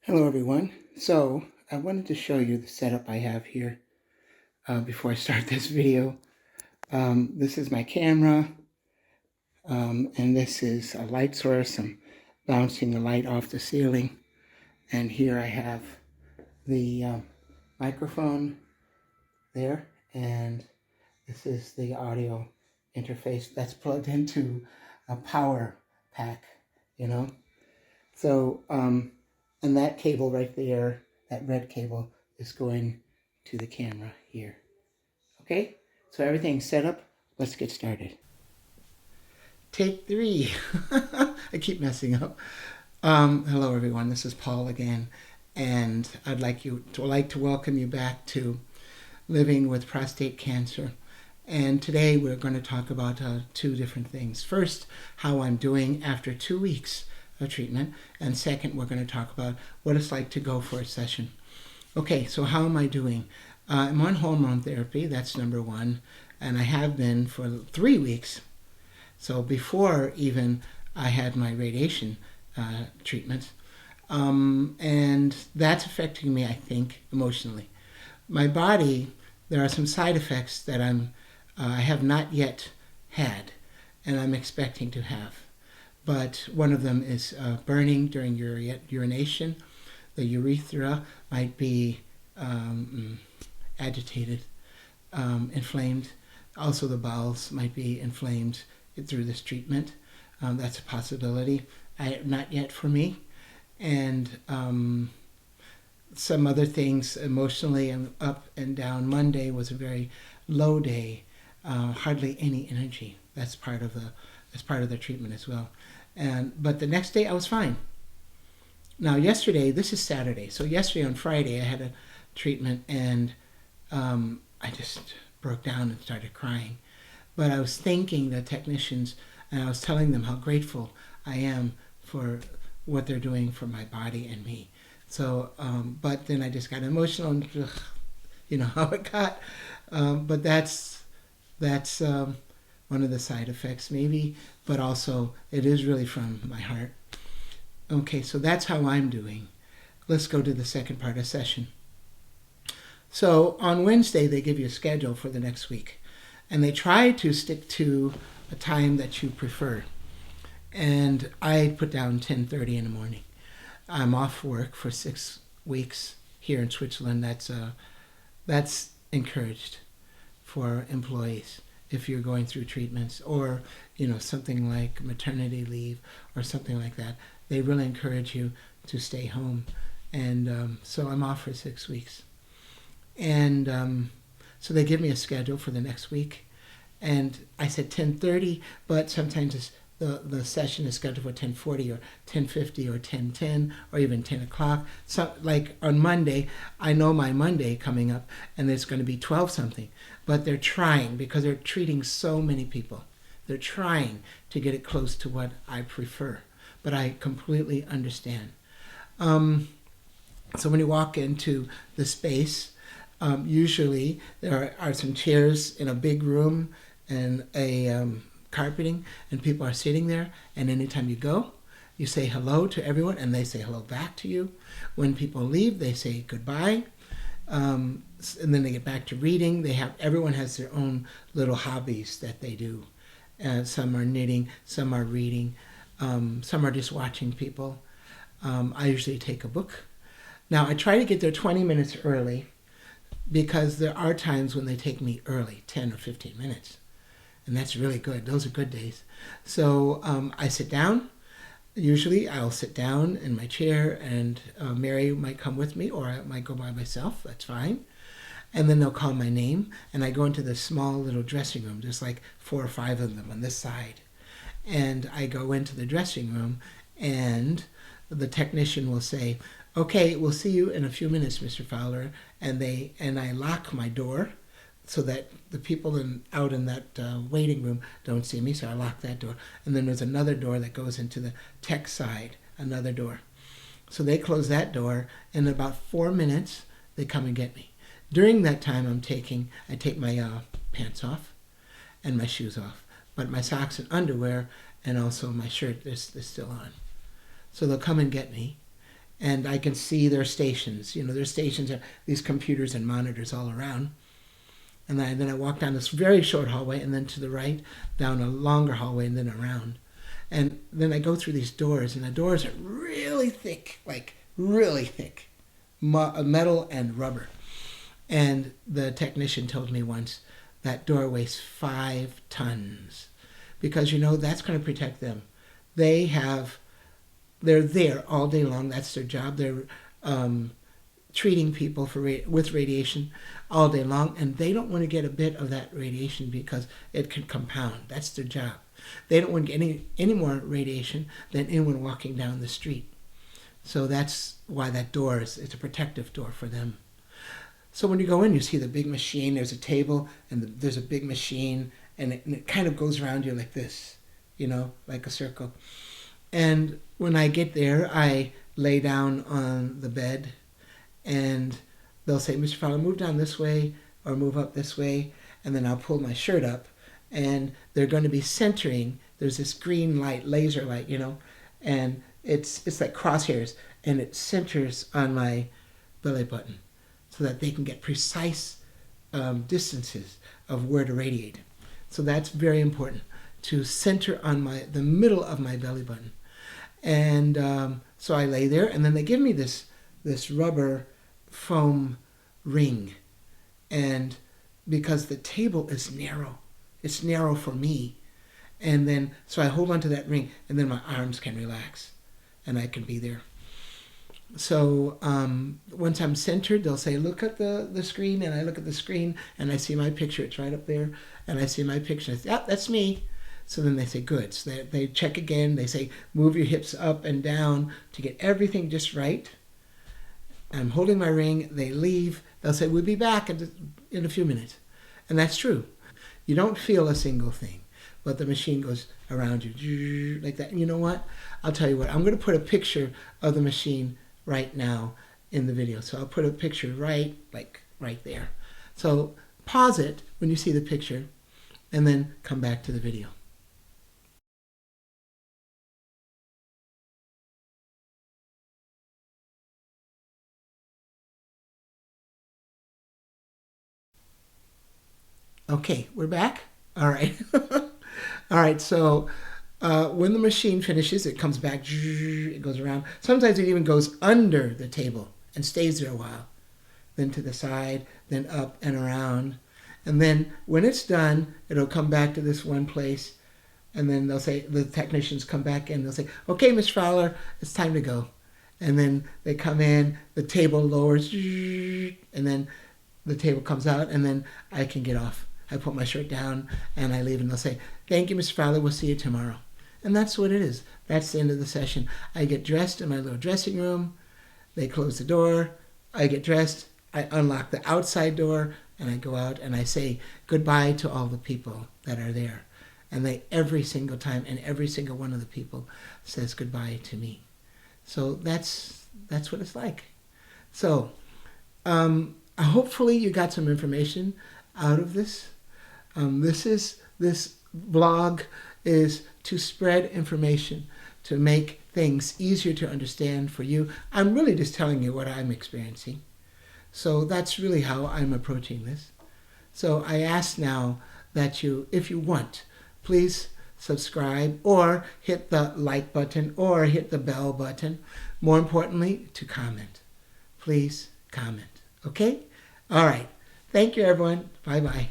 Hello everyone. So I wanted to show you the setup I have here before I start this video. This is my camera and this is a light source. I'm bouncing the light off the ceiling, and here I have the microphone there, and this is the audio interface that's plugged into a power pack, you know. So and that cable right there, that red cable, is going to the camera here. Okay, so everything's set up. Let's get started. Take 3. I keep messing up. Hello everyone, this is Paul again, and I'd like to welcome you back to Living with Prostate Cancer. And today we're going to talk about two different things. First, how I'm doing after 2 weeks of treatment, and second, we're going to talk about what it's like to go for a session. Okay, so how am I doing? I'm on hormone therapy, that's number one, and I have been for 3 weeks. So before even I had my radiation treatment, and that's affecting me, I think, emotionally. My body, there are some side effects that I have not yet had, and I'm expecting to have. But one of them is burning during urination. The urethra might be agitated, inflamed. Also the bowels might be inflamed through this treatment. That's a possibility. Not yet for me. And some other things emotionally, I'm up and down. Monday was a very low day, hardly any energy. That's part of the treatment as well. But the next day I was fine. Now yesterday, this is Saturday, so yesterday on Friday I had a treatment, and I just broke down and started crying. But I was thanking the technicians, and I was telling them how grateful I am for what they're doing for my body and me. So, but then I just got emotional, and you know how it got. But that's one of the side effects maybe, but also it is really from my heart. Okay, so that's how I'm doing. Let's go to the second part of session. So on Wednesday, they give you a schedule for the next week, and they try to stick to a time that you prefer. And I put down 10:30 in the morning. I'm off work for 6 weeks here in Switzerland. That's encouraged for employees. If you're going through treatments or something like maternity leave or something like that, they really encourage you to stay home. And so I'm off for 6 weeks, and so they give me a schedule for the next week, and I said 10:30, but sometimes the session is scheduled for 10:40 or 10:50 or 10:10 or even 10 o'clock. So like on Monday, I know my Monday coming up, and it's going to be 12 something. But they're trying, because they're treating so many people. They're trying to get it close to what I prefer. But I completely understand. So when you walk into the space, usually there are some chairs in a big room and a carpeting, and people are sitting there, and anytime you go, you say hello to everyone, and they say hello back to you. When people leave, they say goodbye, and then they get back to reading. Everyone has their own little hobbies that they do. Some are knitting, some are reading, some are just watching people. I usually take a book. Now I try to get there 20 minutes early, because there are times when they take me early, 10 or 15 minutes. And that's really good. Those are good days. So I sit down. Usually I'll sit down in my chair, and Mary might come with me, or I might go by myself. That's fine. And then they'll call my name, and I go into this small little dressing room. There's like 4 or 5 of them on this side. And I go into the dressing room, and the technician will say, "Okay, we'll see you in a few minutes, Mr. Fowler." And I lock my door, so that the people out in that waiting room don't see me, so I lock that door. And then there's another door that goes into the tech side, another door. So they close that door, and in about 4 minutes, they come and get me. During that time, I take my pants off and my shoes off, but my socks and underwear and also my shirt is still on. So they'll come and get me, and I can see their stations. Their stations are these computers and monitors all around. And then I walk down this very short hallway, and then to the right, down a longer hallway, and then around. And then I go through these doors, and the doors are really thick, like really thick, metal and rubber. And the technician told me once that door weighs 5 tons, because that's going to protect them. They're there all day long. That's their job. They're treating people with radiation all day long, and they don't want to get a bit of that radiation because it could compound. That's their job. They don't want to get any more radiation than anyone walking down the street. So that's why that door it's a protective door for them. So when you go in, you see the big machine. There's a table, and there's a big machine, and it kind of goes around you like this, like a circle. And when I get there, I lay down on the bed, and they'll say, Mr. Fowler, move down this way or move up this way, and then I'll pull my shirt up, and they're going to be centering. There's this green light, laser light, and it's like crosshairs, and it centers on my belly button so that they can get precise distances of where to radiate. So that's very important, to center on the middle of my belly button. And so I lay there, and then they give me this rubber foam ring. And because the table is narrow, it's narrow for me. And then, so I hold onto that ring, and then my arms can relax, and I can be there. So once I'm centered, they'll say, look at the screen, and I look at the screen, and I see my picture. It's right up there, and I see my picture. I say, yep, that's me. So then they say, good. So they check again. They say, move your hips up and down to get everything just right. I'm holding my ring. They leave. They'll say, we'll be back in a few minutes. And that's true. You don't feel a single thing, but the machine goes around you like that. And you know what? I'll tell you what. I'm going to put a picture of the machine right now in the video. So I'll put a picture right there. So pause it when you see the picture, and then come back to the video. Okay, we're back. All right. All right, so when the machine finishes, it comes back, it goes around. Sometimes it even goes under the table and stays there a while. Then to the side, then up and around. And then when it's done, it'll come back to this one place. And then they'll say, the technicians come back and they'll say, okay, Mr. Fowler, it's time to go. And then they come in, the table lowers, and then the table comes out, and then I can get off. I put my shirt down and I leave, and they'll say, thank you, Mr. Fowler, we'll see you tomorrow. And that's what it is. That's the end of the session. I get dressed in my little dressing room. They close the door. I get dressed. I unlock the outside door, and I go out and I say goodbye to all the people that are there. And every single time, and every single one of the people says goodbye to me. So that's what it's like. So hopefully you got some information out of this. This blog is to spread information, to make things easier to understand for you. I'm really just telling you what I'm experiencing. So that's really how I'm approaching this. So I ask now that you, if you want, please subscribe or hit the like button or hit the bell button. More importantly, to comment. Please comment. Okay? All right. Thank you, everyone. Bye-bye.